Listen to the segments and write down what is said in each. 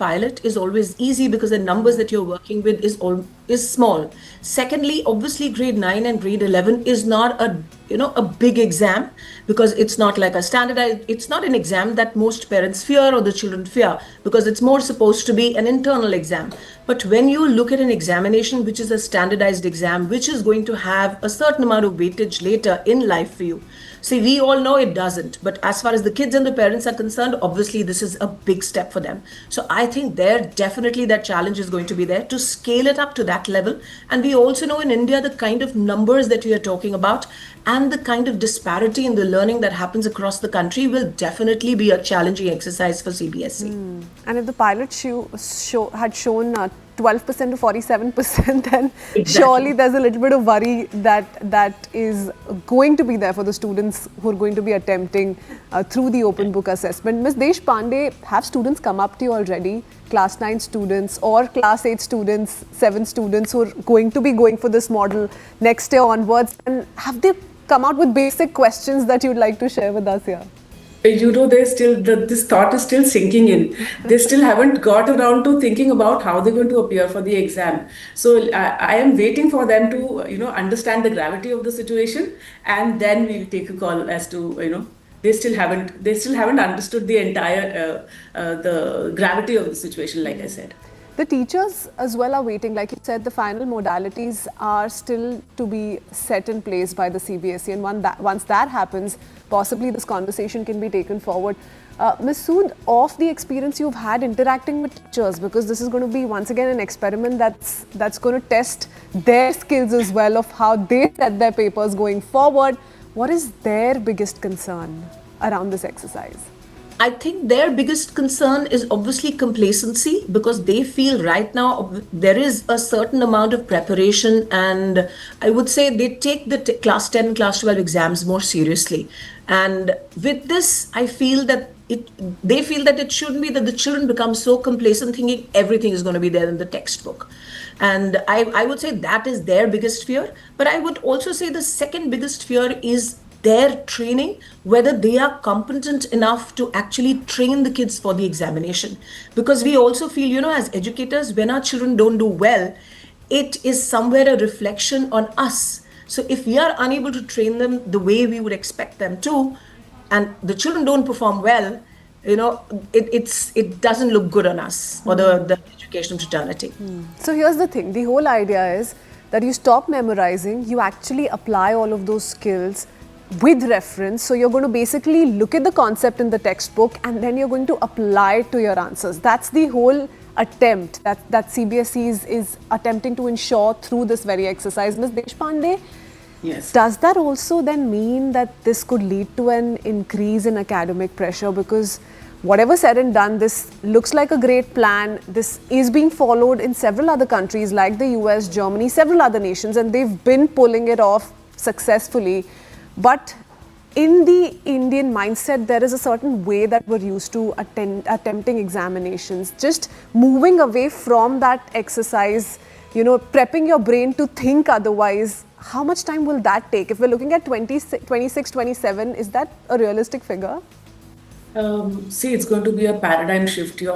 pilot is always easy because the numbers that you're working with is small. Secondly, obviously grade 9 and grade 11 is not a big exam, because it's not like a standardized, it's not an exam that most parents fear or the children fear, because it's more supposed to be an internal exam. But when you look at an examination which is a standardized exam, which is going to have a certain amount of weightage later in life for you, see, we all know it doesn't, but as far as the kids and the parents are concerned, obviously this is a big step for them. So I think there definitely that challenge is going to be there to scale it up to that level. And we also know in India the kind of numbers that we are talking about and the kind of disparity in the learning that happens across the country will definitely be a challenging exercise for CBSE. And if the pilot had shown 12% to 47%, then surely there's a little bit of worry that is going to be there for the students who are going to be attempting through the open book assessment. Ms. Deshpande, have students come up to you already, class 9 students or class 8 students, 7 students who are going to be going for this model next year onwards, and have they come out with basic questions that you'd like to share with us here? This thought is still sinking in. They still haven't got around to thinking about how they're going to appear for the exam. So I am waiting for them to, understand the gravity of the situation, and then we'll take a call as to, they still haven't understood the entire, the gravity of the situation, like I said. The teachers as well are waiting. Like you said, the final modalities are still to be set in place by the CBSE, and once that happens, possibly this conversation can be taken forward. Ms. Sood, of the experience you've had interacting with teachers, because this is going to be once again an experiment that's going to test their skills as well of how they set their papers going forward, what is their biggest concern around this exercise? I think their biggest concern is obviously complacency, because they feel right now there is a certain amount of preparation, and I would say they take the class 10 and class 12 exams more seriously. And with this, I feel that they feel that it shouldn't be that the children become so complacent thinking everything is going to be there in the textbook. And I would say that is their biggest fear. But I would also say the second biggest fear is their training, whether they are competent enough to actually train the kids for the examination. Because we also feel, as educators, when our children don't do well, it is somewhere a reflection on us. So if we are unable to train them the way we would expect them to, and the children don't perform well, it doesn't look good on us or the educational fraternity. So here's the thing, the whole idea is that you stop memorizing, you actually apply all of those skills with reference. So you're going to basically look at the concept in the textbook and then you're going to apply it to your answers. That's the whole attempt that CBSE is attempting to ensure through this very exercise. Ms. Deshpande, yes. Does that also then mean that this could lead to an increase in academic pressure? Because whatever said and done, this looks like a great plan. This is being followed in several other countries like the US, Germany, several other nations, and they've been pulling it off successfully. But in the Indian mindset, there is a certain way that we're used to attempting examinations. Just moving away from that exercise, prepping your brain to think otherwise, how much time will that take? If we're looking at 26, 27, is that a realistic figure? See, it's going to be a paradigm shift. You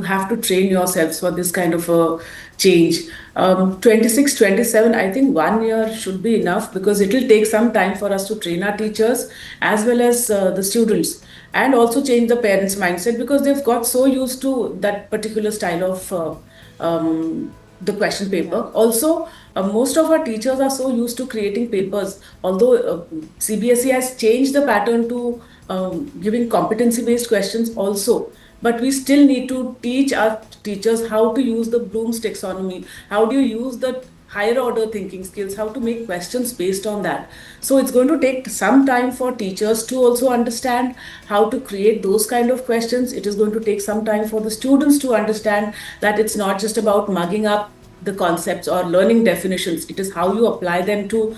have to train yourselves for this kind of a change. 26, 27, I think 1 year should be enough, because it will take some time for us to train our teachers as well as the students, and also change the parents' mindset, because they've got so used to that particular style of the question paper. Also, most of our teachers are so used to creating papers, although CBSE has changed the pattern to giving competency-based questions also. But we still need to teach our teachers how to use the Bloom's taxonomy, how do you use the higher order thinking skills, how to make questions based on that. So it's going to take some time for teachers to also understand how to create those kind of questions. It is going to take some time for the students to understand that it's not just about mugging up the concepts or learning definitions. It is how you apply them to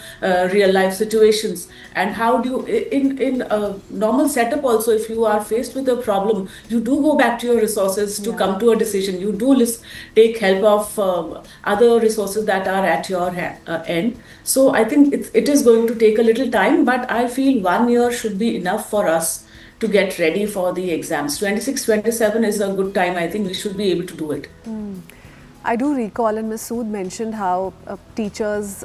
real life situations, and how do you, in a normal setup also, if you are faced with a problem, you do go back to your resources to come to a decision. You do take help of other resources that are at your end. So I think it is going to take a little time, but I feel 1 year should be enough for us to get ready for the exams. 26, 27 is a good time. I think we should be able to do it. I do recall, and Ms. Sood mentioned how teachers,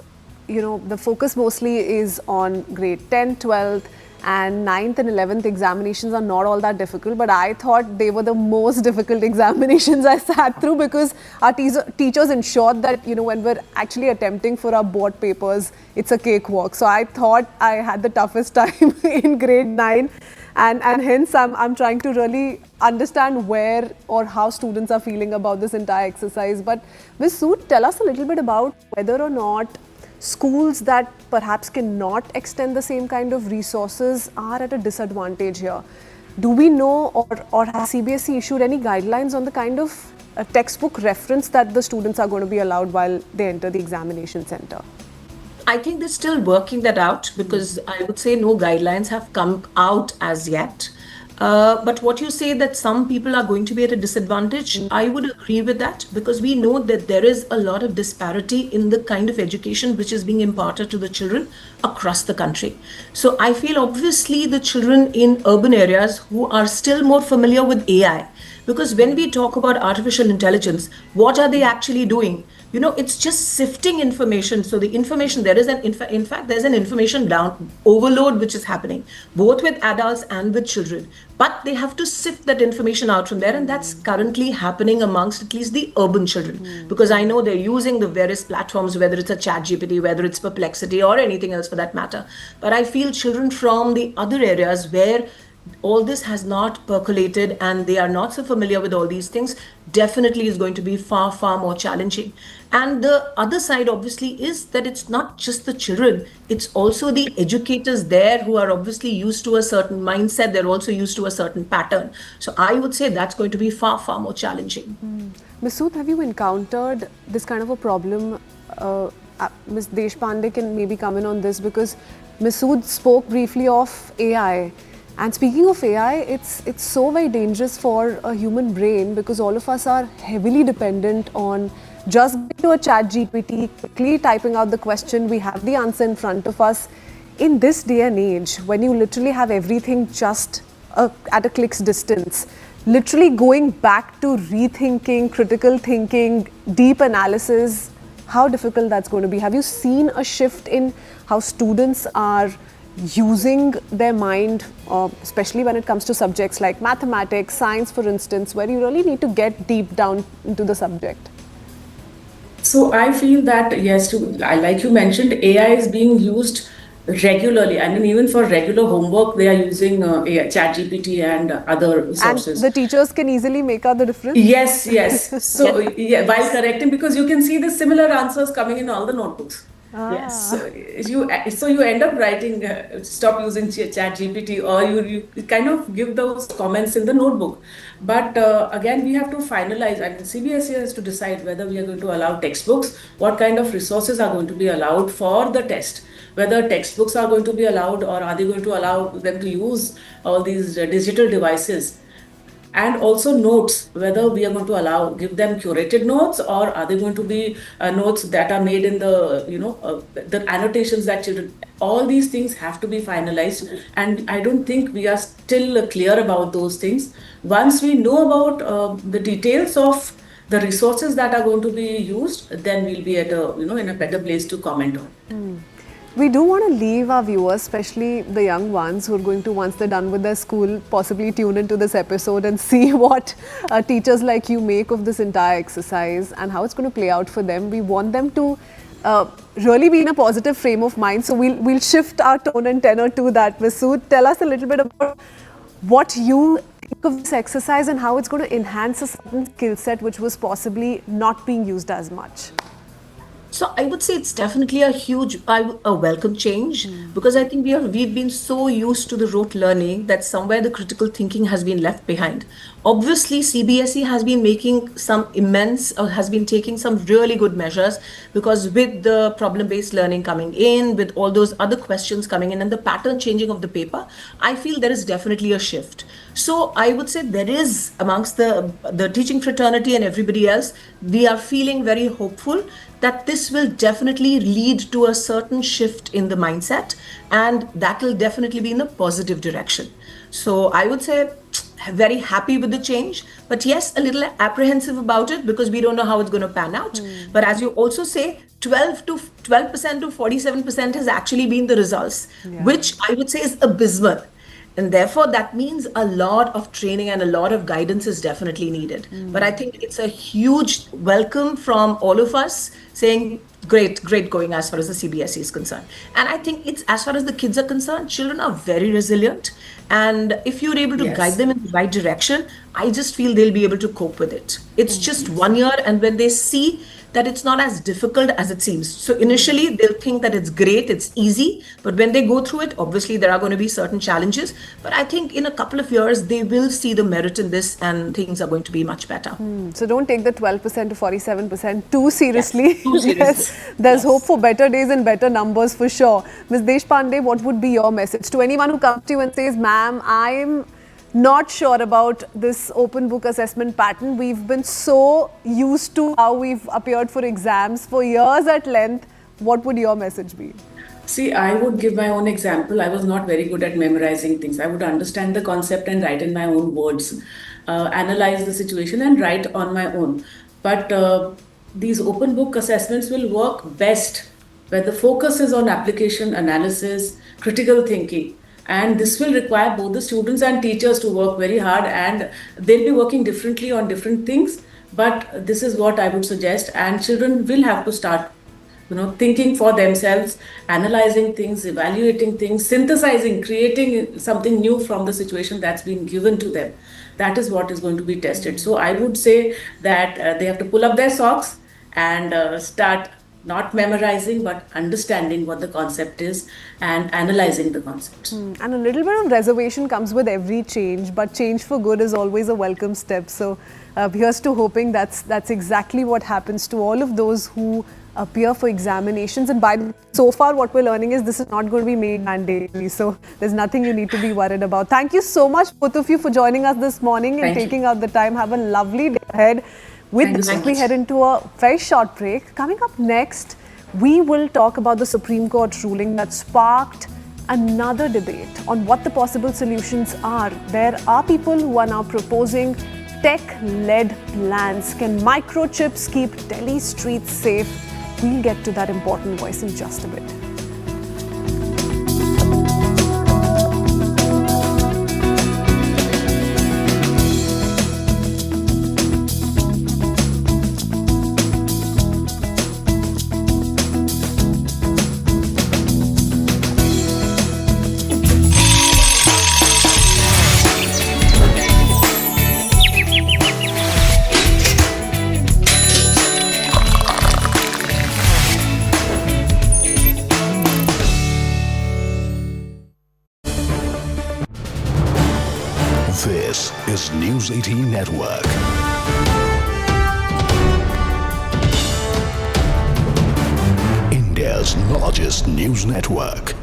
the focus mostly is on grade 10, 12th, and 9th and 11th examinations are not all that difficult. But I thought they were the most difficult examinations I sat through, because our teachers ensured that, when we're actually attempting for our board papers, it's a cakewalk. So I thought I had the toughest time in grade 9. And hence I'm trying to really understand where or how students are feeling about this entire exercise. But Ms. Sood, tell us a little bit about whether or not schools that perhaps cannot extend the same kind of resources are at a disadvantage here. Do we know, or has CBSE issued any guidelines on the kind of textbook reference that the students are going to be allowed while they enter the examination center? I think they're still working that out, because I would say no guidelines have come out as yet. But what you say that some people are going to be at a disadvantage, I would agree with that, because we know that there is a lot of disparity in the kind of education which is being imparted to the children across the country. So I feel obviously the children in urban areas who are still more familiar with AI, because when we talk about artificial intelligence, what are they actually doing? It's just sifting information. So the information, there is in fact, there's an information down overload which is happening, both with adults and with children. But they have to sift that information out from there. And that's currently happening amongst at least the urban children. Because I know they're using the various platforms, whether it's a ChatGPT, whether it's Perplexity or anything else for that matter. But I feel children from the other areas where all this has not percolated and they are not so familiar with all these things, definitely is going to be far, far more challenging. And the other side obviously is that it's not just the children, it's also the educators there who are obviously used to a certain mindset, they're also used to a certain pattern. So I would say that's going to be far, far more challenging. Ms. Sood, have you encountered this kind of a problem? Ms. Deshpande can maybe come in on this, because Ms. Sood spoke briefly of AI. And speaking of AI, it's so very dangerous for a human brain, because all of us are heavily dependent on just going to a ChatGPT, quickly typing out the question, we have the answer in front of us. In this day and age, when you literally have everything just at a click's distance, literally going back to rethinking, critical thinking, deep analysis, how difficult that's going to be. Have you seen a shift in how students are using their mind, especially when it comes to subjects like mathematics, science, for instance, where you really need to get deep down into the subject? So I feel that, yes, like you mentioned, AI is being used regularly. I mean, even for regular homework, they are using AI, ChatGPT and other resources. And the teachers can easily make out the difference? Yes, yes. So yeah, while correcting, because you can see the similar answers coming in all the notebooks. Yes. So you end up writing, stop using ChatGPT, or you kind of give those comments in the notebook. But again, we have to finalize. I mean, CBSE has to decide whether we are going to allow textbooks, what kind of resources are going to be allowed for the test, whether textbooks are going to be allowed, or are they going to allow them to use all these digital devices. And also notes, whether we are going to give them curated notes, or are they going to be notes that are made in the, the annotations that children, all these things have to be finalized. And I don't think we are still clear about those things. Once we know about the details of the resources that are going to be used, then we'll be at in a better place to comment on. We do want to leave our viewers, especially the young ones who are going to, once they're done with their school, possibly tune into this episode and see what teachers like you make of this entire exercise and how it's going to play out for them. We want them to really be in a positive frame of mind. So we'll shift our tone and tenor to that. Ms. Sood, tell us a little bit about what you think of this exercise and how it's going to enhance a certain skill set which was possibly not being used as much. So I would say it's definitely a welcome change, because I think we've been so used to the rote learning that somewhere the critical thinking has been left behind. Obviously, CBSE has been has been taking some really good measures, because with the problem-based learning coming in, with all those other questions coming in and the pattern changing of the paper, I feel there is definitely a shift. So I would say there is amongst the teaching fraternity and everybody else, we are feeling very hopeful that this will definitely lead to a certain shift in the mindset, and that will definitely be in a positive direction. So I would say very happy with the change, but yes, a little apprehensive about it because we don't know how it's going to pan out. But as you also say, 12% to 47% has actually been the results, which I would say is abysmal. And therefore, that means a lot of training and a lot of guidance is definitely needed. But I think it's a huge welcome from all of us saying, great, great going as far as the CBSE is concerned. And I think it's as far as the kids are concerned, children are very resilient. And if you're able to Yes. guide them in the right direction, I just feel they'll be able to cope with it. It's just 1 year, and when they see that it's not as difficult as it seems. So initially they'll think that it's great, it's easy, but when they go through it, obviously there are going to be certain challenges. But I think in a couple of years, they will see the merit in this and things are going to be much better. So don't take the 12% to 47% too seriously. Yes, too seriously. There's Yes. hope for better days and better numbers for sure. Ms. Deshpande, what would be your message to anyone who comes to you and says, ma'am, I'm not sure about this open book assessment pattern. We've been so used to how we've appeared for exams for years at length. What would your message be? See, I would give my own example. I was not very good at memorizing things. I would understand the concept and write in my own words, analyze the situation and write on my own. But these open book assessments will work best where the focus is on application, analysis, critical thinking. And this will require both the students and teachers to work very hard, and they'll be working differently on different things. But this is what I would suggest, and children will have to start thinking for themselves, analyzing things, evaluating things, synthesizing, creating something new from the situation that's been given to them. That is what is going to be tested. So I would say that they have to pull up their socks and start not memorizing but understanding what the concept is and analyzing the concept. And a little bit of reservation comes with every change, but change for good is always a welcome step. So here's to hoping that's exactly what happens to all of those who appear for examinations. And so far what we're learning is this is not going to be made mandatory, so there's nothing you need to be worried about. Thank you so much, both of you, for joining us this morning and taking out the time. Have a lovely day ahead. With that, we head into a very short break. Coming up next, we will talk about the Supreme Court ruling that sparked another debate on what the possible solutions are. There are people who are now proposing tech-led plans. Can microchips keep Delhi streets safe? We'll get to that important voice in just a bit. This is News 18 Network. India's largest news network.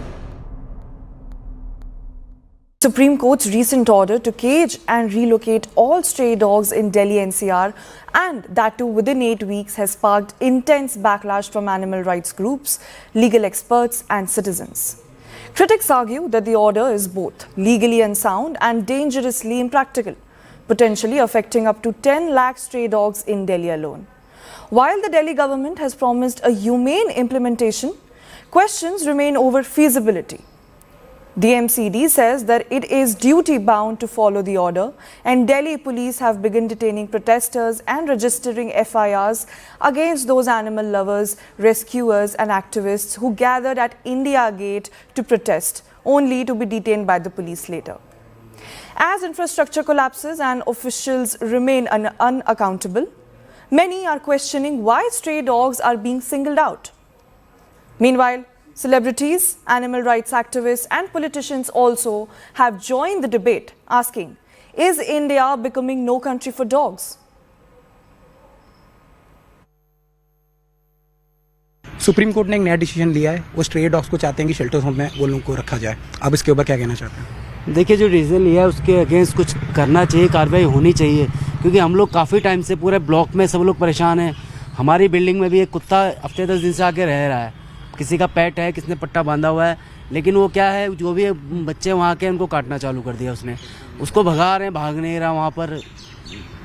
Supreme Court's recent order to cage and relocate all stray dogs in Delhi NCR, and that too within 8 weeks, has sparked intense backlash from animal rights groups, legal experts and citizens. Critics argue that the order is both legally unsound and dangerously impractical, potentially affecting up to 10 lakh stray dogs in Delhi alone. While the Delhi government has promised a humane implementation, questions remain over feasibility. The MCD says that it is duty-bound to follow the order, and Delhi police have begun detaining protesters and registering FIRs against those animal lovers, rescuers and activists who gathered at India Gate to protest, only to be detained by the police later. As infrastructure collapses and officials remain unaccountable, many are questioning why stray dogs are being singled out. Meanwhile, celebrities, animal rights activists and politicians also have joined the debate, asking, is India becoming no country for dogs? Supreme court ने एक नया decision लिया है, वो stray dogs को चाहते हैं कि शेल्टर्स में वो लोगों को रखा जाए। अब इसके ऊपर क्या कहना चाहते हैं? देखिए जो रीज़न लिया है उसके अगेंस्ट कुछ करना चाहिए, कार्रवाई होनी चाहिए, क्योंकि हम लोग काफ़ी टाइम से पूरे ब्लॉक में सब लोग परेशान हैं। हमारी बिल्डिंग में भी एक कुत्ता हफ्ते 10 दिन से आके रह रहा है, किसी का पेट है, किसने पट्टा बांधा हुआ है, लेकिन वो क्या है, जो भी बच्चे वहाँ के उनको काटना चालू कर दिया उसने, उसको भगा रहे हैं, भाग नहीं रहा, वहाँ पर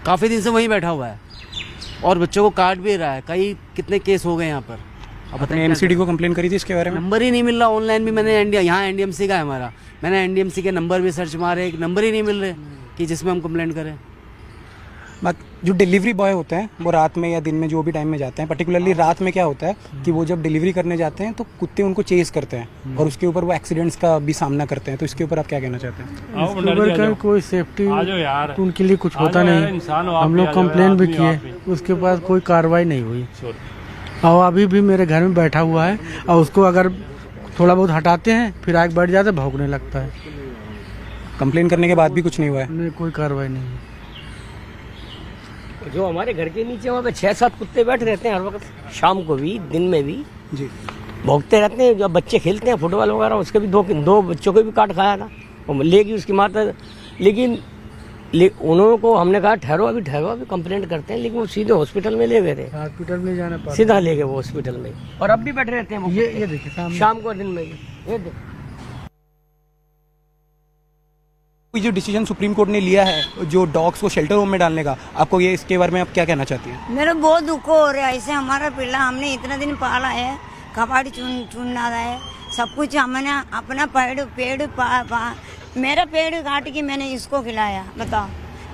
काफ़ी दिन से वहीं बैठा हुआ है और बच्चों को काट भी रहा है। कई कितने केस हो गए यहाँ पर। अब आपने एमसीडी को कंप्लेन करी थी इसके बारे में? नंबर ही नहीं मिल रहा, ऑनलाइन भी मैंने यहाँ एनडीएमसी का है हमारा, मैंने एनडीएमसी के नंबर भी सर्च मारे, एक नंबर ही नहीं मिल रहे कि जिसमें हम कंप्लेंट करें। बात जो डिलीवरी बॉय होते हैं वो रात में या दिन में जो भी टाइम में जाते हैं, पर्टिकुलरली रात में क्या होता है कि वो जब डिलीवरी करने जाते हैं तो कुत्ते उनको चेस करते हैं और उसके ऊपर वो एक्सीडेंट्स का भी सामना करते हैं। तो इसके ऊपर आप क्या कहना चाहते हैं? इसके ऊपर का कोई सेफ्टी उनके लिए कुछ होता नहीं। हम लोग कंप्लेन भी किए, उसके बाद कोई कार्रवाई नहीं हुई और अभी भी मेरे घर में बैठा हुआ है और उसको अगर थोड़ा बहुत हटाते हैं फिर आग बढ़ जाता है, भौंकने लगता है। कंप्लेन करने के बाद भी कुछ नहीं हुआ है? नहीं, कोई कार्रवाई नहीं हुई। जो हमारे घर के नीचे वहाँ पे 6-7 कुत्ते बैठे रहते हैं हर वक्त, शाम को भी दिन में भी जी भौंकते रहते हैं। जब बच्चे खेलते हैं फुटबॉल वगैरह, उसके भी दो बच्चों को भी काट खाया था, वो लेगी उसकी माता। लेकिन उन्होंने को हमने कहा ठहरो अभी कंप्लेंट करते हैं, लेकिन वो सीधे हॉस्पिटल में ले गए थे। हॉस्पिटल में जाना पड़ा, सीधा ले गए वो हॉस्पिटल में, और अब भी बैठे रहते हैं। ये देखिए शाम को दिन में भी ये देखिए। जो डिसीजन सुप्रीम कोर्ट ने लिया है जो डॉग्स को शेल्टर होम में डालने का, आपको ये इसके बारे में आप क्या कहना चाहती हैं? मेरा बहुत दुख हो रहा है। ऐसे हमारा पिल्ला हमने इतना दिन पाला है, कबाड़ी चुनना है, सब कुछ हमने अपना पेड़ मेरा पेड़ काट के मैंने इसको खिलाया, बताओ।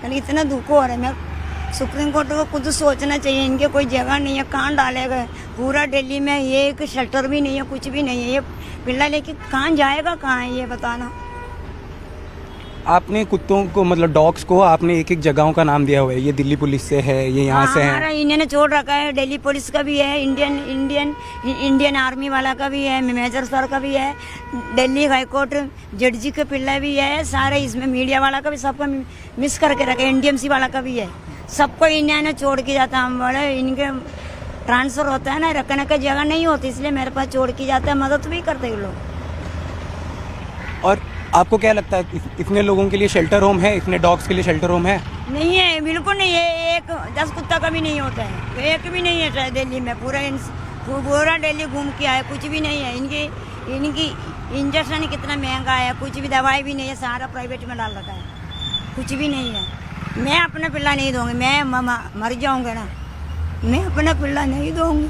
यानी इतना दुख हो रहा है। मैं सुप्रीम कोर्ट को खुद सोचना चाहिए, इनके कोई जगह नहीं है, कहाँ डालेगा? पूरा दिल्ली में ये एक शेल्टर भी नहीं है, कुछ भी नहीं है। ये पिल्ला लेके कहाँ जाएगा, कहाँ है ये बताना। आपने कुत्तों को मतलब डॉग्स को आपने एक एक जगहों का नाम दिया हुआ है, ये दिल्ली पुलिस से है, ये यहाँ से है। हमारा इन्होंने छोड़ रखा है, दिल्ली पुलिस का भी है, इंडियन आर्मी वाला का भी है, मेजर सर का भी है, दिल्ली हाई कोर्ट जड्जी का पिल्ला भी है, सारे इसमें मीडिया वाला का भी, सबका मिस करके रखे, एनडीएमसी वाला का भी है। सबको इन्होंने छोड़ के जाता। हम बड़े इनके ट्रांसफर होता है ना, रखने का जगह नहीं होती, इसलिए मेरे पास छोड़ के जाता है, मदद भी करते हैं लोग। और आपको क्या लगता है इतने लोगों के लिए शेल्टर होम है, इतने डॉग्स के लिए शेल्टर होम है? नहीं है, बिल्कुल नहीं है। एक 10 कुत्ता का भी नहीं होता है, एक भी नहीं है शायद दिल्ली में। पूरा दिल्ली घूम के आया, कुछ भी नहीं है। इनकी इंजेक्शन कितना महंगा है, कुछ भी दवाई भी नहीं है, सारा प्राइवेट में डाल रखा है, कुछ भी नहीं है। मैं अपना पिल्ला नहीं दूंगी, मैं मर जाऊंगा ना, मैं अपना पिल्ला नहीं दूंगी।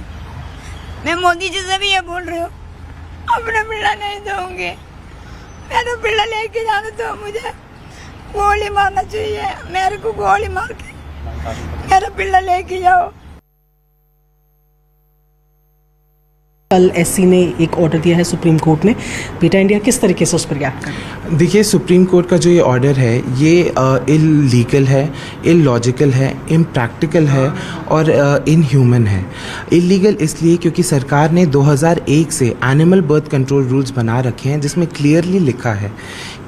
मैं मोदी जी से भी ये बोल रही हूँ, अपना पिल्ला नहीं दूंगी। मेरा पिल्ला लेके जाना तो मुझे गोली मारना चाहिए, मेरे को गोली मार के मेरा पिल्ला लेके जाओ। कल एससी ने एक ऑर्डर दिया है सुप्रीम कोर्ट ने, बेटा इंडिया किस तरीके से उस पर रिएक्ट कर? देखिए, सुप्रीम कोर्ट का जो ये ऑर्डर है ये इललीगल है, इलॉजिकल है, इम्प्रैक्टिकल है और इनह्यूमन है। इलीगल इसलिए क्योंकि सरकार ने 2001 से एनिमल बर्थ कंट्रोल रूल्स बना रखे हैं जिसमें क्लियरली लिखा है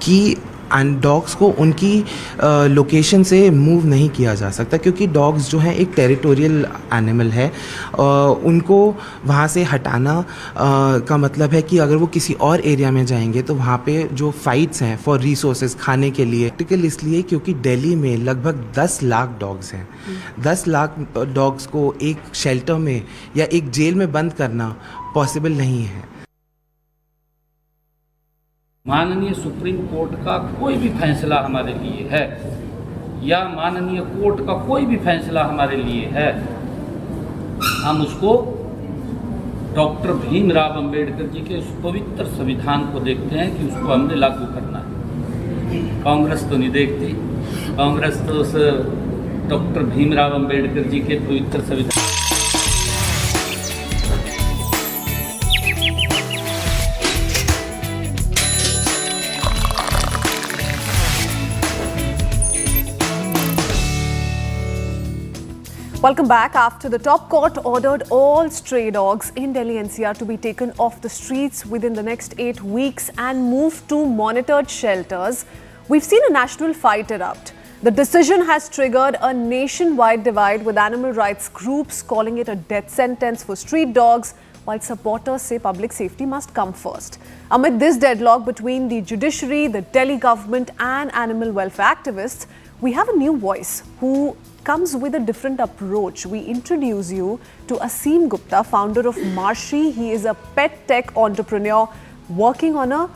कि डॉग्स को उनकी लोकेशन से मूव नहीं किया जा सकता, क्योंकि डॉग्स जो हैं एक टेरिटोरियल एनिमल है। उनको वहाँ से हटाना का मतलब है कि अगर वो किसी और एरिया में जाएंगे तो वहाँ पे जो फाइट्स हैं फॉर रिसोर्सेज खाने के लिए। प्रैक्टिकल इसलिए क्योंकि दिल्ली में लगभग 10 लाख डॉग्स हैं। 10 लाख डॉग्स को एक शेल्टर में या एक जेल में बंद करना पॉसिबल नहीं है। माननीय सुप्रीम कोर्ट का कोई भी फैसला हमारे लिए है या माननीय कोर्ट का कोई भी फैसला हमारे लिए है, हम उसको डॉक्टर भीमराव अंबेडकर जी के उस पवित्र संविधान को देखते हैं कि उसको हमने लागू करना है। कांग्रेस तो नहीं देखती, कांग्रेस तो उस डॉक्टर भीमराव अंबेडकर जी के पवित्र संविधान। Welcome back. After the top court ordered all stray dogs in Delhi NCR to be taken off the streets within the next 8 weeks and moved to monitored shelters, we've seen a national fight erupt. The decision has triggered a nationwide divide, with animal rights groups calling it a death sentence for street dogs, while supporters say public safety must come first. Amid this deadlock between the judiciary, the Delhi government and animal welfare activists, we have a new voice who comes with a different approach. We introduce you to Aseem Gupta, founder of Marshy. He is a pet tech entrepreneur working on a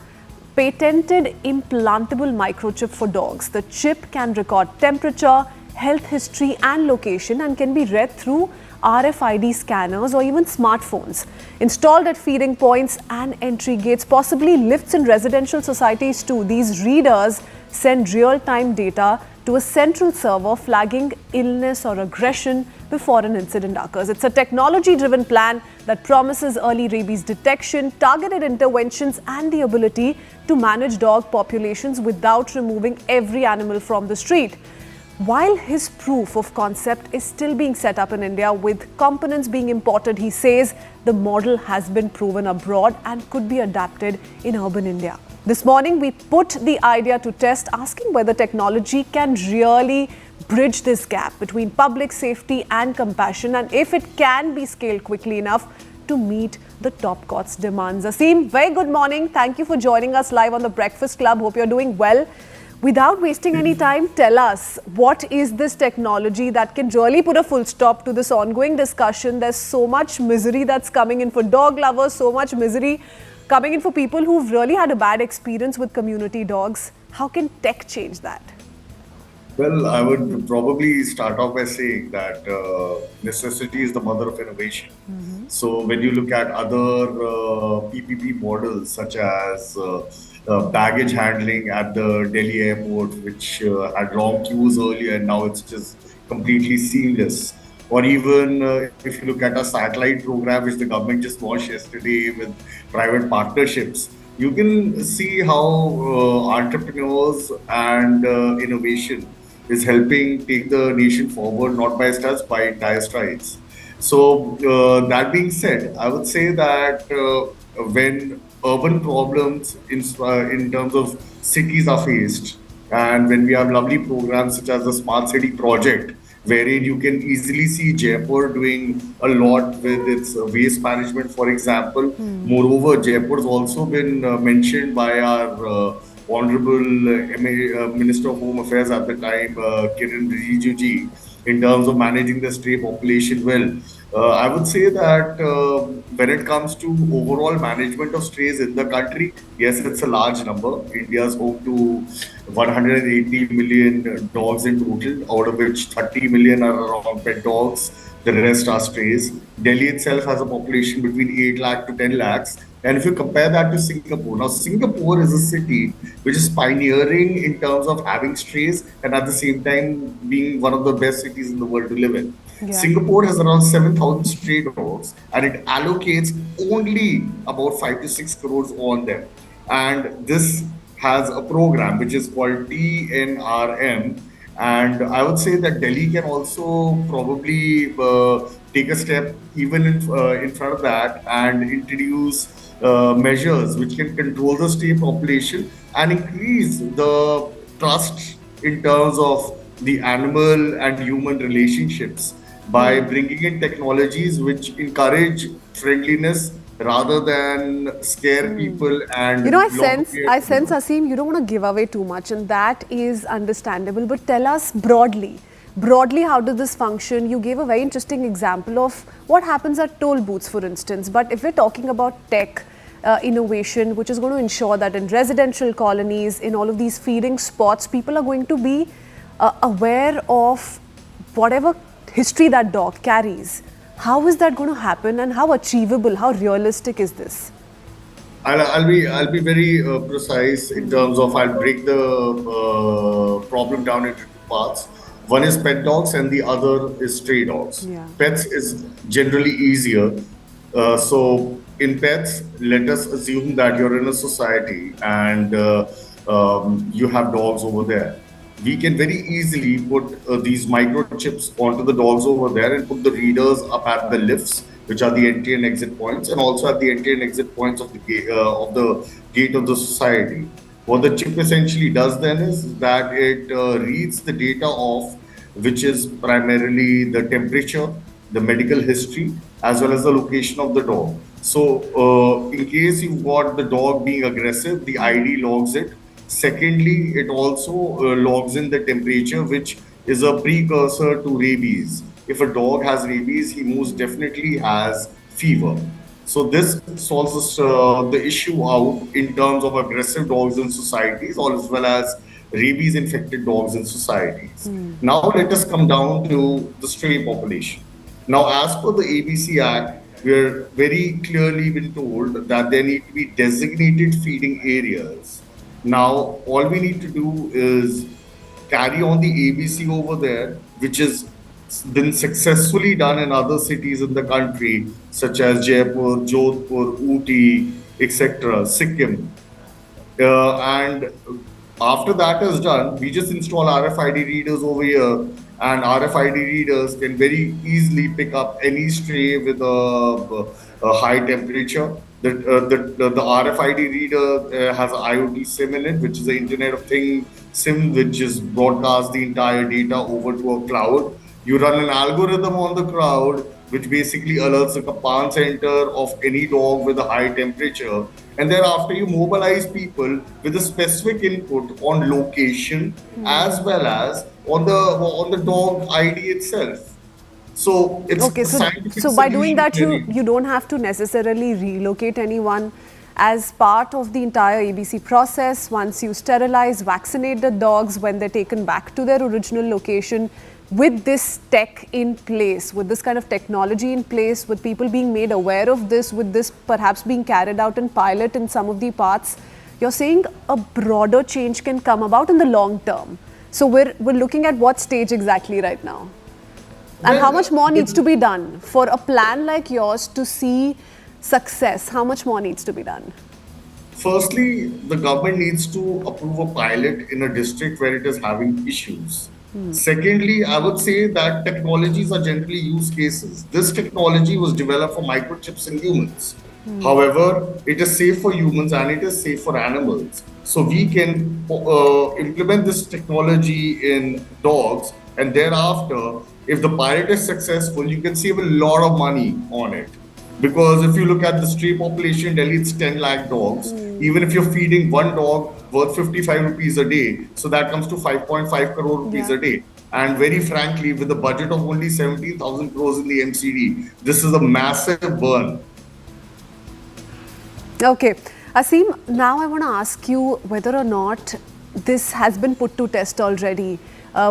patented implantable microchip for dogs. The chip can record temperature, health history and location and can be read through RFID scanners or even smartphones. Installed at feeding points and entry gates, possibly lifts in residential societies too. These readers send real-time data to a central server flagging illness or aggression before an incident occurs. It's a technology-driven plan that promises early rabies detection, targeted interventions and the ability to manage dog populations without removing every animal from the street. While his proof of concept is still being set up in India with components being imported, he says the model has been proven abroad and could be adapted in urban India. This morning, we put the idea to test, asking whether technology can really bridge this gap between public safety and compassion and if it can be scaled quickly enough to meet the top court's demands. Aseem, very good morning. Thank you for joining us live on the Breakfast Club. Hope you're doing well. Without wasting any time, tell us, what is this technology that can really put a full stop to this ongoing discussion? There's so much misery that's coming in for dog lovers, so much misery coming in for people who've really had a bad experience with community dogs. How can tech change that? Well, I would probably start off by saying that necessity is the mother of innovation. So when you look at other PPP models such as baggage handling at the Delhi airport, which had long queues earlier and now it's just completely seamless. Or even if you look at a satellite program which the government just launched yesterday with private partnerships, you can see how entrepreneurs and innovation is helping take the nation forward, not by steps, by entire strides. So that being said, I would say that when urban problems in terms of cities are faced, and when we have lovely programs such as the Smart City project, wherein you can easily see Jaipur doing a lot with its waste management, for example. Moreover, Jaipur has also been mentioned by our Honorable Minister of Home Affairs at the time, Kiran Rijiju ji, in terms of managing the stray population well. I would say that when it comes to overall management of strays in the country, yes, it's a large number. India is home to 180 million dogs in total, out of which 30 million are around pet dogs. The rest are strays. Delhi itself has a population between 8 lakh to 10 lakhs. And if you compare that to Singapore, now Singapore is a city which is pioneering in terms of having strays and at the same time being one of the best cities in the world to live in. Yeah. Singapore has around 7,000 stray dogs and it allocates only about 5 to 6 crores on them. And this has a program which is called TNRM. And I would say that Delhi can also probably take a step even in front of that and introduce measures which can control the stray population and increase the trust in terms of the animal and human relationships by bringing in technologies which encourage friendliness rather than scare people. And I sense Aseem, you don't want to give away too much, and that is understandable, but tell us broadly how does this function? You gave a very interesting example of what happens at toll booths, for instance, but if we're talking about tech innovation which is going to ensure that in residential colonies, in all of these feeding spots, people are going to be aware of whatever history that dog carries. How is that going to happen and how achievable, how realistic is this? I'll be very precise in terms of I'll break the problem down into two parts. One is pet dogs and the other is stray dogs. Yeah. Pets is generally easier. So in pets, let us assume that you're in a society and you have dogs over there. We can very easily put these microchips onto the dogs over there and put the readers up at the lifts, which are the entry and exit points, and also at the entry and exit points of the gate of the society. What the chip essentially does then is that it reads the data of, which is primarily the temperature, the medical history, as well as the location of the dog. So, in case you've got the dog being aggressive, the ID logs it. Secondly, it also logs in the temperature, which is a precursor to rabies. If a dog has rabies, he most definitely has fever. So this solves the issue out in terms of aggressive dogs in societies, or as well as rabies infected dogs in societies. Now let us come down to the stray population. Now, as per the ABC Act, we are very clearly been told that there need to be designated feeding areas. Now, all we need to do is carry on the ABC over there, which has been successfully done in other cities in the country, such as Jaipur, Jodhpur, Ooty, etc., Sikkim. And after that is done, we just install RFID readers over here, and RFID readers can very easily pick up any stray with a high temperature. The RFID reader has an IoT SIM in it, which is the Internet of Things SIM, which is broadcast the entire data over to a cloud. You run an algorithm on the cloud, which basically alerts the command center of any dog with a high temperature. And thereafter, you mobilize people with a specific input on location as well as on the dog ID itself. So it's okay. a scientific So by doing that, solution. you don't have to necessarily relocate anyone. As part of the entire ABC process, once you sterilize, vaccinate the dogs when they're taken back to their original location, with this tech in place, with this kind of technology in place, with people being made aware of this, with this perhaps being carried out in pilot in some of the parts, you're saying a broader change can come about in the long term. So we're looking at what stage exactly right now? And how much more needs to be done for a plan like yours to see success? How much more needs to be done? Firstly, the government needs to approve a pilot in a district where it is having issues. Secondly, I would say that technologies are generally use cases. This technology was developed for microchips in humans. However, it is safe for humans and it is safe for animals. So we can implement this technology in dogs, and thereafter, if the pilot is successful, you can save a lot of money on it. Because if you look at the stray population in Delhi, it's 10 lakh dogs. Even if you're feeding one dog worth 55 rupees a day, so that comes to 5.5 crore rupees a day. And very frankly, with a budget of only 17,000 crores in the MCD, this is a massive burn. Okay. Aseem, now I want to ask you whether or not this has been put to test already.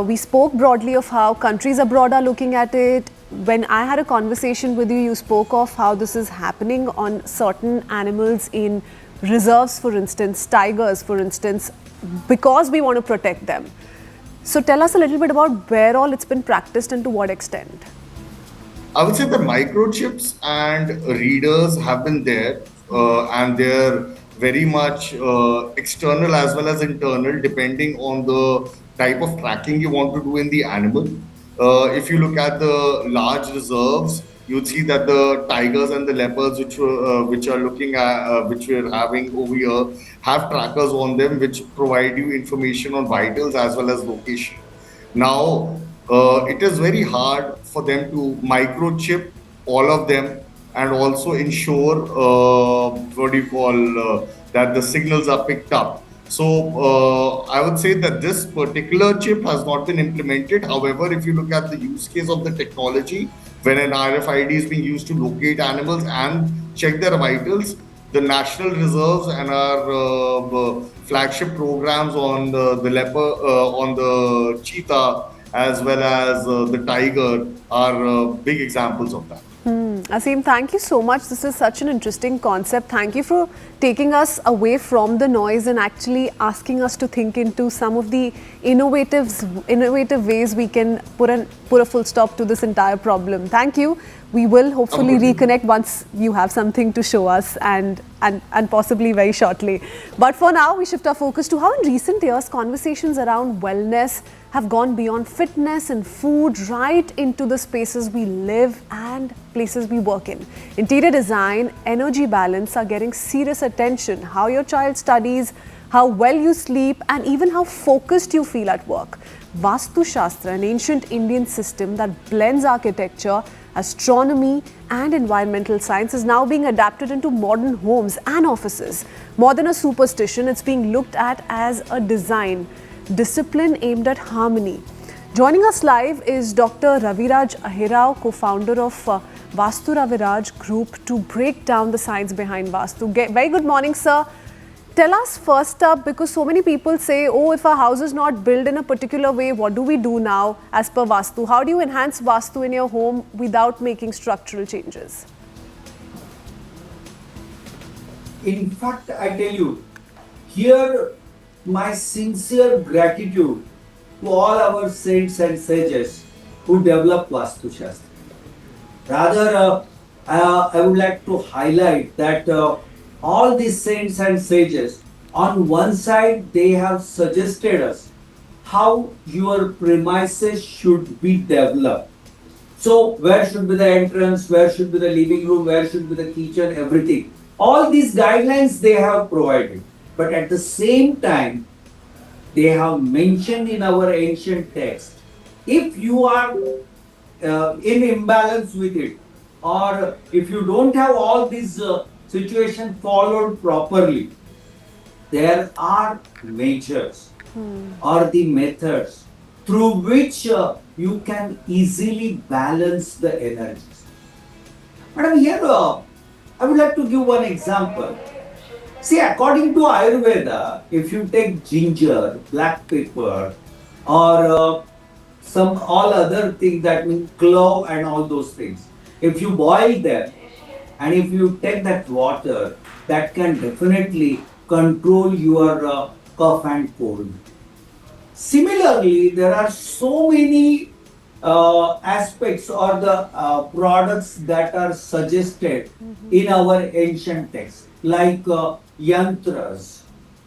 We spoke broadly of how countries abroad are looking at it. When I had a conversation with you, you spoke of how this is happening on certain animals in reserves, for instance, tigers, for instance, because we want to protect them. So tell us a little bit about where all it's been practiced and to what extent. I would say the microchips and readers have been there, and they're very much external as well as internal, depending on the type of tracking you want to do in the animal. If you look at the large reserves, you'd see that the tigers and the leopards, which we're having over here, have trackers on them, which provide you information on vitals as well as location. Now, it is very hard for them to microchip all of them and also ensure that the signals are picked up. So I would say that this particular chip has not been implemented. However, if you look at the use case of the technology, when an RFID is being used to locate animals and check their vitals, the national reserves and our flagship programs on the leopard, on the cheetah, as well as the tiger are big examples of that. Aseem, thank you so much. This is such an interesting concept. Thank you for taking us away from the noise and actually asking us to think into some of the innovative ways we can put a full stop to this entire problem. Thank you. We will hopefully reconnect once you have something to show us and possibly very shortly. But for now, we shift our focus to how in recent years conversations around wellness have gone beyond fitness and food right into the spaces we live and places we work in. Interior design, energy balance are getting serious attention. How your child studies, how well you sleep, and even how focused you feel at work. Vastu Shastra, an ancient Indian system that blends architecture, astronomy and environmental science is now being adapted into modern homes and offices. More than a superstition, it's being looked at as a design discipline aimed at harmony. Joining us live is Dr. Raviraj Ahirao, co-founder of Vastu Raviraj Group, to break down the science behind Vastu. Very good morning, sir. Tell us first up, because so many people say, oh, if a house is not built in a particular way, what do we do now as per Vastu? How do you enhance Vastu in your home without making structural changes? In fact, I tell you, here my sincere gratitude to all our saints and sages who developed Vastu Shastra. Rather, I would like to highlight that all these saints and sages, on one side, they have suggested us how your premises should be developed. So, where should be the entrance, where should be the living room, where should be the kitchen, everything. All these guidelines they have provided. But at the same time, they have mentioned in our ancient text, if you are in imbalance with it, or if you don't have all these situation followed properly, there are measures or the methods through which you can easily balance the energies. Madam, here I would like to give one example. See, according to Ayurveda, if you take ginger, black pepper, or some all other things, that means clove and all those things, if you boil them and if you take that water, that can definitely control your cough and cold. Similarly, there are so many aspects or the products that are suggested in our ancient texts, like yantras.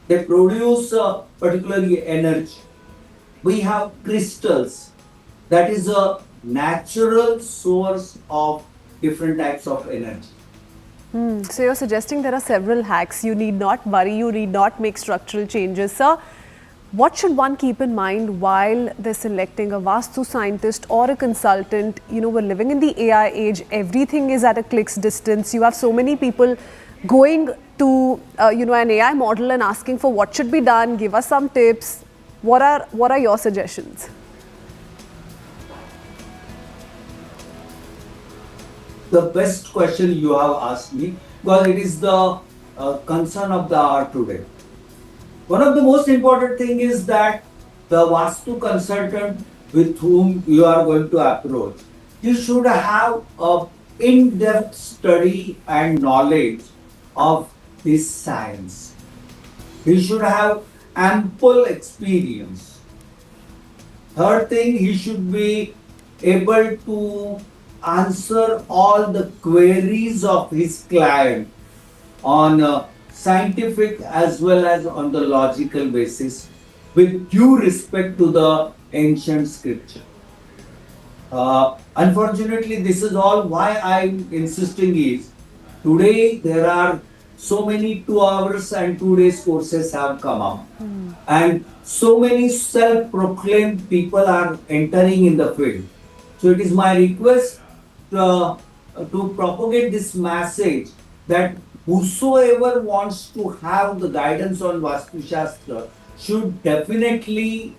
They produce particularly energy. We have crystals. That is a natural source of different types of energy. So you're suggesting there are several hacks. You need not worry, you need not make structural changes. Sir, what should one keep in mind while they're selecting a Vastu scientist or a consultant? You know, we're living in the AI age. Everything is at a click's distance. You have so many people going to an AI model and asking for what should be done. Give us some tips. What are your suggestions? The best question you have asked me, because it is the concern of the hour today. One of the most important thing is that the Vastu consultant with whom you are going to approach, you should have a in-depth study and knowledge of this science. He should have ample experience. Third thing, he should be able to answer all the queries of his client on scientific as well as on the logical basis, with due respect to the ancient scripture. Unfortunately, this is all why I'm insisting is, today there are so many 2 hours and 2 days courses have come up, and so many self-proclaimed people are entering in the field. So it is my request to propagate this message that whosoever wants to have the guidance on Vastu Shastra should definitely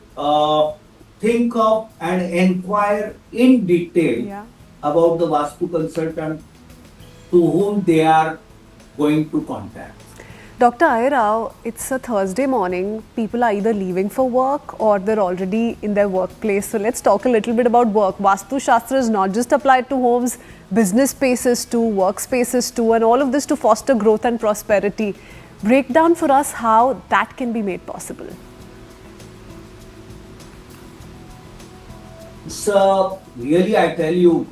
think of and inquire in detail about the Vastu consultant to whom they are going to contact. Dr. Ahirao, it's a Thursday morning. People are either leaving for work or they're already in their workplace. So let's talk a little bit about work. Vastu Shastra is not just applied to homes, business spaces too, workspaces too, and all of this to foster growth and prosperity. Break down for us how that can be made possible. So really, I tell you,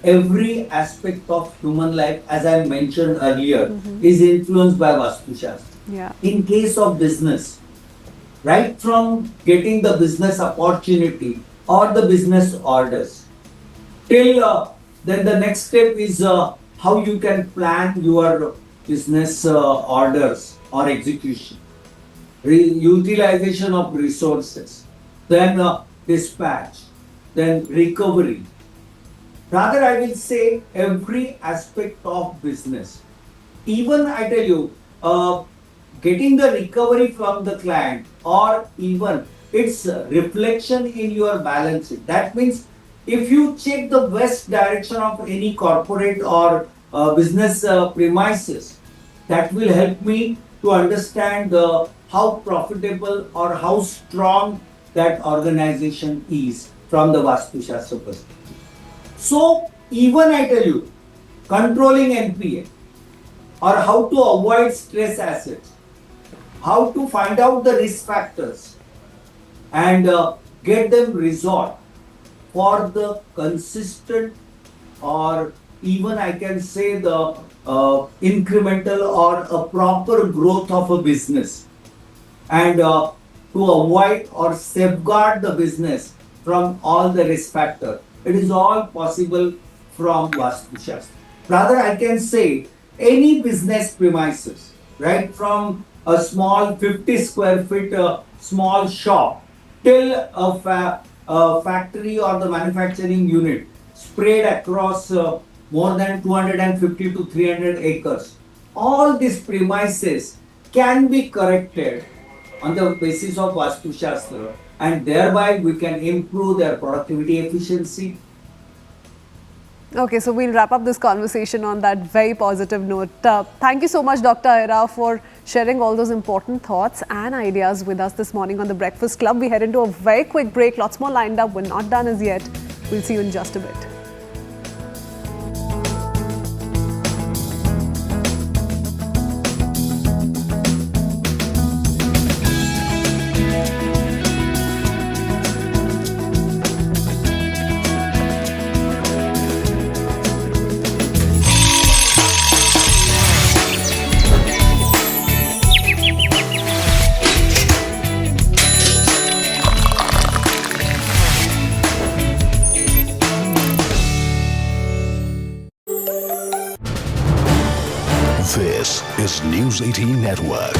every aspect of human life, as I mentioned earlier, is influenced by Vastu Shastra. In case of business, right from getting the business opportunity or the business orders, till then the next step is how you can plan your business orders or execution, utilization of resources, then dispatch, then recovery. Rather, I will say every aspect of business. Even I tell you, getting the recovery from the client or even its reflection in your balance sheet. That means if you check the best direction of any corporate or business premises, that will help me to understand how profitable or how strong that organization is from the Vastu Shastra perspective. So even I tell you, controlling NPA or how to avoid stress assets, how to find out the risk factors and get them resolved for the consistent or even I can say the incremental or a proper growth of a business and to avoid or safeguard the business from all the risk factors. It is all possible from Vastu Shastra. Rather, I can say any business premises, right from a small 50 square feet small shop till a factory or the manufacturing unit spread across more than 250 to 300 acres. All these premises can be corrected on the basis of Vastu Shastra and thereby we can improve their productivity efficiency. Okay, so we'll wrap up this conversation on that very positive note. Thank you so much, Dr. Aira, for sharing all those important thoughts and ideas with us this morning on the Breakfast Club. We head into a very quick break. Lots more lined up. We're not done as yet. We'll see you in just a bit. This is News 18 Network.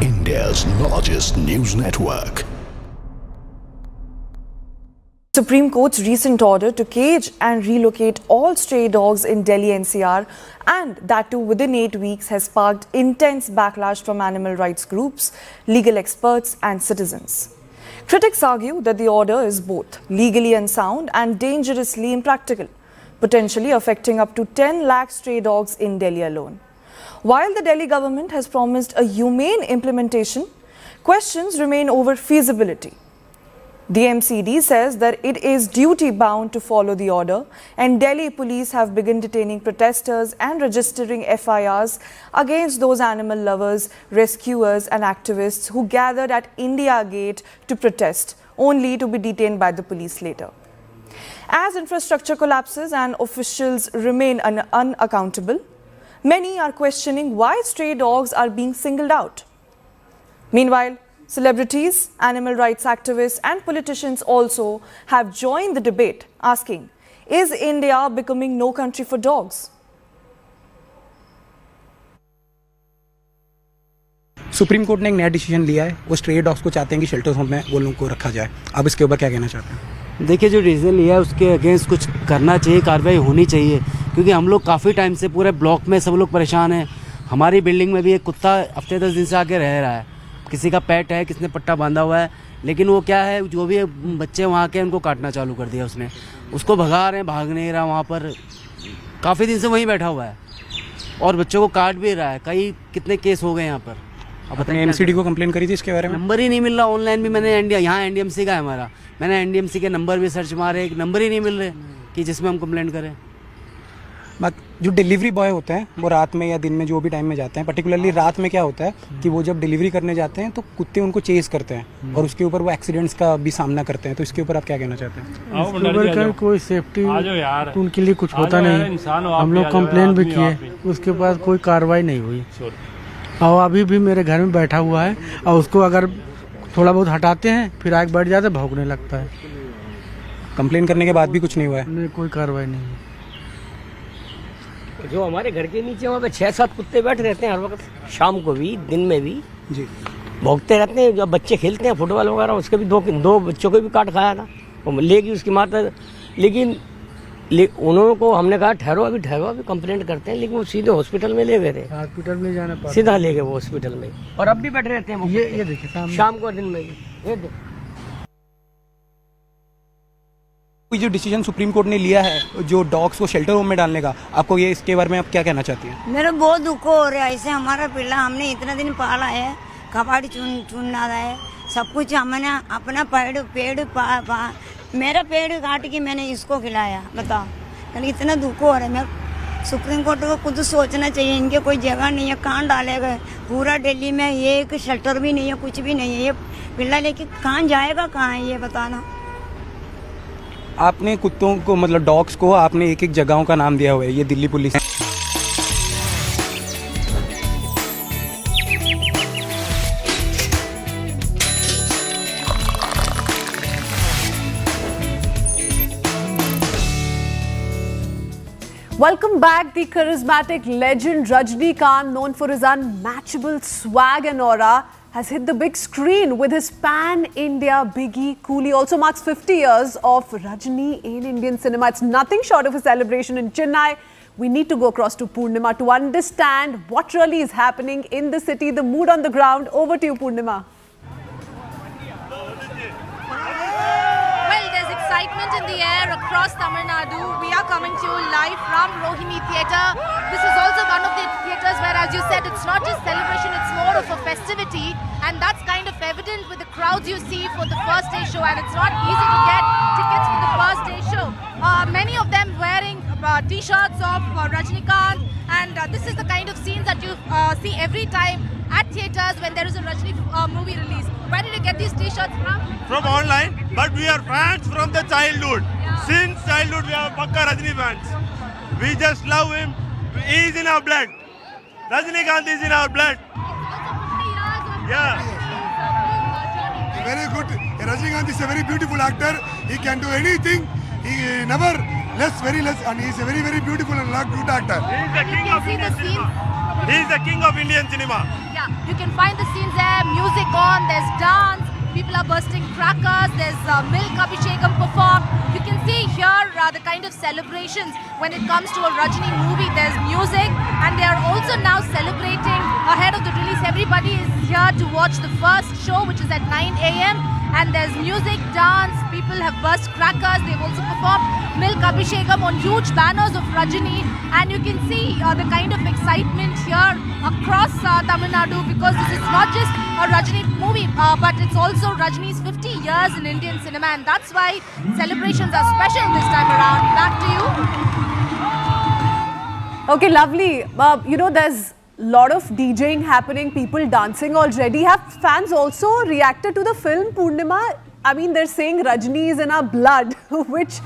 India's largest news network. Supreme Court's recent order to cage and relocate all stray dogs in Delhi NCR, and that too within 8 weeks, has sparked intense backlash from animal rights groups, legal experts and citizens. Critics argue that the order is both legally unsound and dangerously impractical, potentially affecting up to 10 lakh stray dogs in Delhi alone. While the Delhi government has promised a humane implementation, questions remain over feasibility. The MCD says that it is duty-bound to follow the order, and Delhi police have begun detaining protesters and registering FIRs against those animal lovers, rescuers and activists who gathered at India Gate to protest, only to be detained by the police later. As infrastructure collapses and officials remain unaccountable, many are questioning why stray dogs are being singled out. Meanwhile, celebrities, animal rights activists and politicians also have joined the debate, asking, is India becoming no country for dogs? Supreme court ने एक नया decision लिया है, वो stray dogs को चाहते हैं कि शेल्टर होम में वो लोगों को रखा जाए. आप इसके ऊपर क्या कहना चाहते हैं? देखिए, जो डिसीजन लिया है उसके अगेंस्ट कुछ करना चाहिए, कार्रवाई होनी चाहिए, क्योंकि हम लोग काफ़ी टाइम से पूरे ब्लॉक में सब लोग परेशान हैं. हमारी बिल्डिंग में भी एक कुत्ता हफ्ते 10 दिन से आके रह रहा है. किसी का पेट है, किसने पट्टा बांधा हुआ है, लेकिन वो क्या है, जो भी बच्चे वहाँ के उनको काटना चालू कर दिया उसने. उसको भगा रहे हैं, भाग नहीं रहा, वहाँ पर काफ़ी दिन से वहीं बैठा हुआ है और बच्चों को काट भी रहा है. कई कितने केस हो गए यहाँ पर. अब अपने एमसीडी को कंप्लेन करी थी इसके बारे में? नंबर ही नहीं मिल रहा. ऑनलाइन भी मैंने यहाँ एनडीएमसी का है हमारा, मैंने एनडीएमसी के नंबर भी सर्च मारे, एक नंबर ही नहीं मिल रहे कि जिसमें हम कंप्लेंट करें. जो डिलीवरी बॉय होते हैं वो रात में या दिन में जो भी टाइम में जाते हैं, पर्टिकुलरली रात में क्या होता है कि वो जब डिलीवरी करने जाते हैं तो कुत्ते उनको चेस करते हैं और उसके ऊपर वो एक्सीडेंट्स का भी सामना करते हैं. तो इसके ऊपर आप क्या कहना चाहते हैं? इसके ऊपर का कोई सेफ्टी उनके लिए कुछ होता नहीं. हम लोग कंप्लेन भी किए, उसके बाद कोई कार्रवाई नहीं हुई और अभी भी मेरे घर में बैठा हुआ है और उसको अगर थोड़ा बहुत हटाते हैं फिर आग बढ़ जाता है, भौंकने लगता है. कंप्लेन करने के बाद भी कुछ नहीं हुआ है? नहीं, कोई कार्रवाई नहीं हुई. जो हमारे घर के नीचे वहाँ पे 6-7 कुत्ते बैठे रहते हैं हर वक्त, शाम को भी दिन में भी. जी. भोगते रहते हैं। जब बच्चे खेलते हैं फुटबॉल वगैरह, उसके भी दो बच्चों को भी काट खाया था, वो लेगी उसकी माता। लेकिन उन्होंने को हमने कहा ठहरो अभी कंप्लेंट करते हैं, लेकिन वो सीधे हॉस्पिटल में ले गए थे। हॉस्पिटल में जाना पड़ा, सीधा ले गए वो हॉस्पिटल में, और अब भी बैठे रहते हैं वो। ये देखिए शाम को दिन में ये जो डिसीजन सुप्रीम कोर्ट ने लिया है जो डॉग्स को शेल्टर होम में डालने का, आपको ये इसके बारे में आप क्या कहना चाहती हैं? मेरा बहुत दुख हो रहा है। ऐसे हमारा पिल्ला हमने इतना दिन पाला है, कबाड़ी चुनना है, सब कुछ हमने अपना पेड़ मेरा पेड़ काट के मैंने इसको खिलाया, बताओ। यानी इतना दुख हो रहा है। मैं सुप्रीम कोर्ट को खुद सोचना चाहिए, इनके कोई जगह नहीं है, कहाँ डाले गए। पूरा दिल्ली में ये एक शेल्टर भी नहीं है, कुछ भी नहीं है। ये पिल्ला लेके कहाँ जाएगा, कहाँ है ये बताना। आपने कुत्तों को मतलब डॉग्स को आपने एक एक जगहों का नाम दिया हुआ है, ये Delhi police. Welcome back. The charismatic legend Rajinikanth, known for his unmatchable swag and aura, has hit the big screen with his pan-India biggie Coolie. Also marks 50 years of Rajini in Indian cinema. It's nothing short of a celebration in Chennai. We need to go across to Purnima to understand what really is happening in the city, the mood on the ground. Over to you, Purnima. Well, there's excitement in the air across Tamil Nadu. We are coming to you live from Rohini Theatre. This is also one of the theatres where, as you said, it's not just celebration, it's more of a festivity. And that's kind of evident with the crowds you see for the first day show. And it's not easy to get tickets for the first day show. Many of them wearing t-shirts of Rajinikanth. And this is the kind of scenes that you see every time at theatres when there is a Rajini movie release. Where did you get these t-shirts from? From online, but we are fans from the childhood. Yeah. Since childhood we are Pakka Rajini fans. We just love him. He is in our blood. Rajinikanth is in our blood. Yeah. Very good. Rajinikanth is a very beautiful actor. He can do anything. He never very less, and he is a very, very beautiful and good actor. He is the king of Indian cinema. He is the king of Indian cinema. Yeah, you can find the scenes there, music on, there's dance, people are bursting crackers, there's milk abhishekam performed. You can see here the kind of celebrations when it comes to a Rajini movie. There's music, and they are also now celebrating ahead of the release. Everybody is here to watch the first show, which is at 9 a.m. And there's music, dance, people have burst crackers, they've also performed milk abhishekam on huge banners of Rajini, and you can see the kind of excitement here across Tamil Nadu, because this is not just a Rajini movie, but it's also Rajini's 50 years in Indian cinema, and that's why celebrations are special this time around. Back to you. Okay, lovely. There's lot of DJing happening, people dancing already. Have fans also reacted to the film, Purnima? I mean, they're saying Rajini is in our blood, which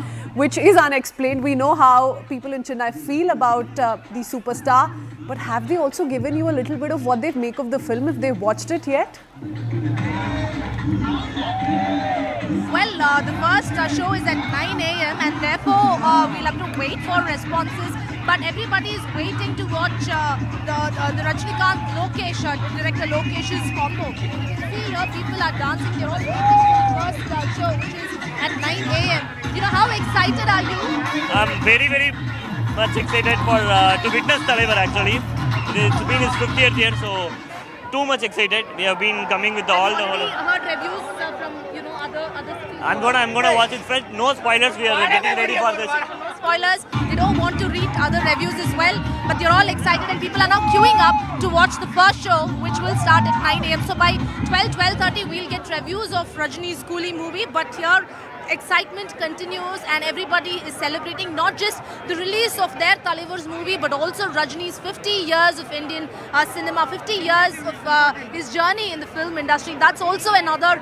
is unexplained. We know how people in Chennai feel about the superstar, but have they also given you a little bit of what they make of the film, if they've watched it yet? Well, the first show is at 9 a.m. and therefore we'll have to wait for responses. But everybody is waiting to watch the Rajinikanth location, director location's combo. You can see here people are dancing. They're all waiting for the first show, which is at 9 a.m. You know, how excited are you? I'm very, very much excited for to witness Talaivar actually. It's been his 50th year, so too much excited. We have been coming with all the. Have you heard reviews from other cities? I'm gonna watch it first. No spoilers. We are getting ready for this. No spoilers. They don't want to read other reviews as well, but they're all excited and people are now queuing up to watch the first show, which will start at 9 a.m. So by 12:30 we'll get reviews of Rajini's Coolie movie, but here excitement continues and everybody is celebrating not just the release of their Talaivar's movie, but also Rajini's 50 years of Indian cinema, 50 years of his journey in the film industry. That's also another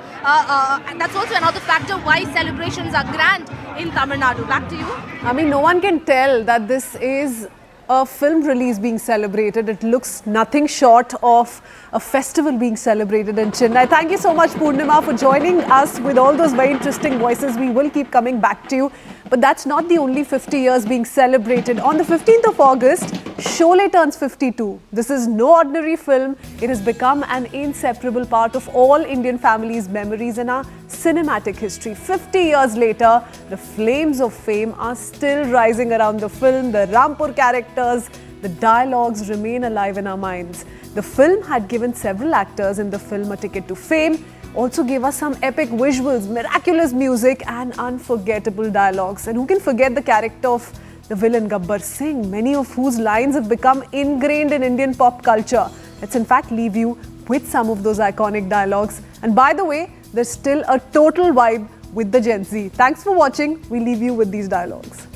factor why celebrations are grand in Tamil Nadu. Back to you. I mean, no one can tell that this is a film release being celebrated. It looks nothing short of a festival being celebrated in Chennai. Thank you so much, Purnima, for joining us with all those very interesting voices. We will keep coming back to you. But that's not the only 50 years being celebrated. On the 15th of August, Sholay turns 52. This is no ordinary film. It has become an inseparable part of all Indian families' memories and our cinematic history. 50 years later, the flames of fame are still rising around the film. The Rampur characters, the dialogues remain alive in our minds. The film had given several actors in the film a ticket to fame, also gave us some epic visuals, miraculous music and unforgettable dialogues. And who can forget the character of the villain Gabbar Singh, many of whose lines have become ingrained in Indian pop culture. Let's in fact leave you with some of those iconic dialogues. And by the way, there's still a total vibe with the Gen Z. Thanks for watching. We leave you with these dialogues.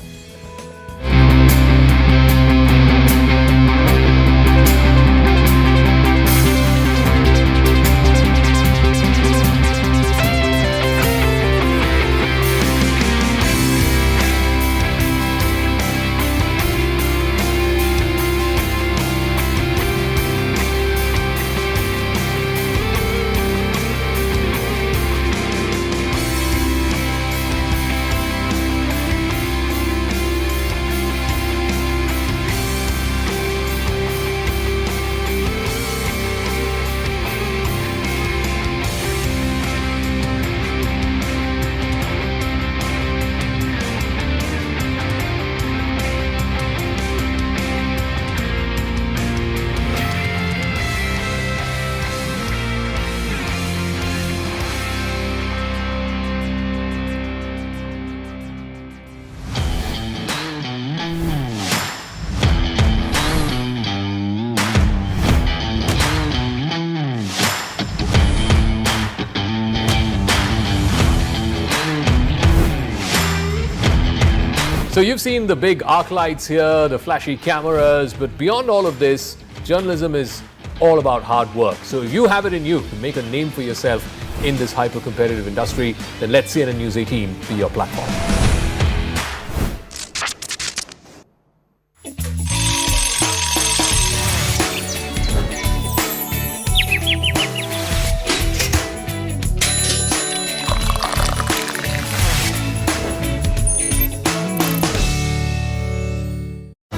So you've seen the big arc lights here, the flashy cameras, but beyond all of this, journalism is all about hard work. So if you have it in you to make a name for yourself in this hyper-competitive industry, then let CNN News 18 be your platform.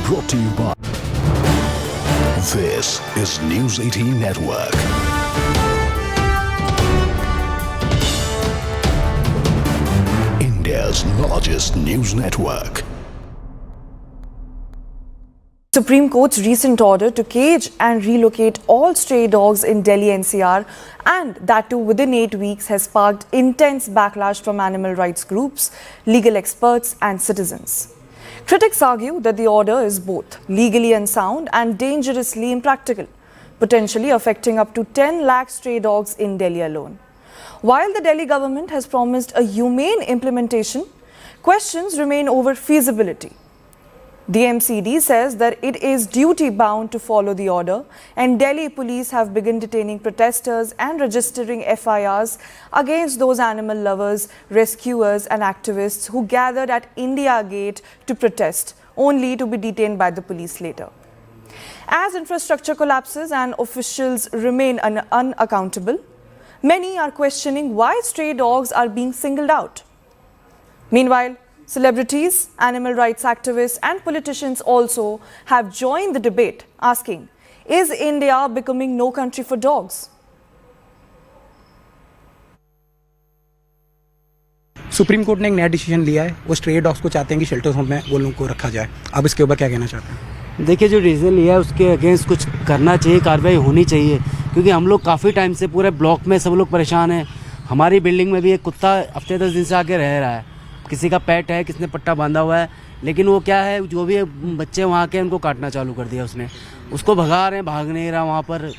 Brought to you by... This is News 18 Network. India's largest news network. Supreme Court's recent order to cage and relocate all stray dogs in Delhi NCR, and that too within 8 weeks, has sparked intense backlash from animal rights groups, legal experts and citizens. Critics argue that the order is both legally unsound and dangerously impractical, potentially affecting up to 10 lakh stray dogs in Delhi alone. While the Delhi government has promised a humane implementation, questions remain over feasibility. The MCD says that it is duty-bound to follow the order, and Delhi police have begun detaining protesters and registering FIRs against those animal lovers, rescuers and activists who gathered at India Gate to protest, only to be detained by the police later. As infrastructure collapses and officials remain unaccountable, many are questioning why stray dogs are being singled out. Meanwhile, celebrities, animal rights activists and politicians also have joined the debate, asking, is India becoming no country for dogs? Supreme court ने एक नया decision लिया है, वो stray dogs को चाहते हैं कि शेल्टर होम में वो लोगों को रखा जाए. आप इसके ऊपर क्या कहना चाहते हैं? देखिए, जो डिसीजन लिया है उसके अगेंस्ट कुछ करना चाहिए, कार्रवाई होनी चाहिए, क्योंकि हम लोग काफ़ी टाइम से पूरे ब्लॉक में सब लोग परेशान हैं. हमारी बिल्डिंग में भी एक कुत्ता हफ्ते 10 दिन से आके रह रहा है. किसी का पेट है, किसने पट्टा बांधा हुआ है, लेकिन वो क्या है, जो भी बच्चे वहाँ के उनको काटना चालू कर दिया उसने. उसको भगा रहे हैं, भाग नहीं रहा, वहाँ पर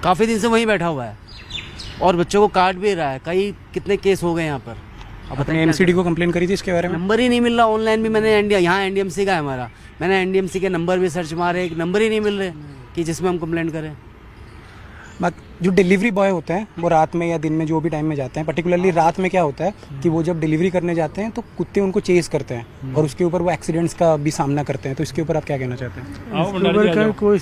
काफ़ी दिन से वहीं बैठा हुआ है और बच्चों को काट भी रहा है. कई कितने केस हो गए यहाँ पर. अब अपने एमसीडी को कंप्लेन करी थी इसके बारे में? नंबर ही नहीं मिल रहा. ऑनलाइन भी मैंने यहाँ एनडीएमसी का है हमारा, मैंने एनडीएमसी के नंबर भी सर्च मारे, एक नंबर ही नहीं मिल रहे कि जिसमें हम कंप्लेंट करें. जो डिलीवरी बॉय होते हैं वो रात में या दिन में जो भी टाइम में जाते हैं, पर्टिकुलरली रात में क्या होता है कि वो जब डिलीवरी करने जाते हैं तो कुत्ते उनको चेस करते हैं और उसके ऊपर वो एक्सीडेंट्स का भी सामना करते हैं. तो इसके ऊपर आप क्या कहना चाहते हैं? कोई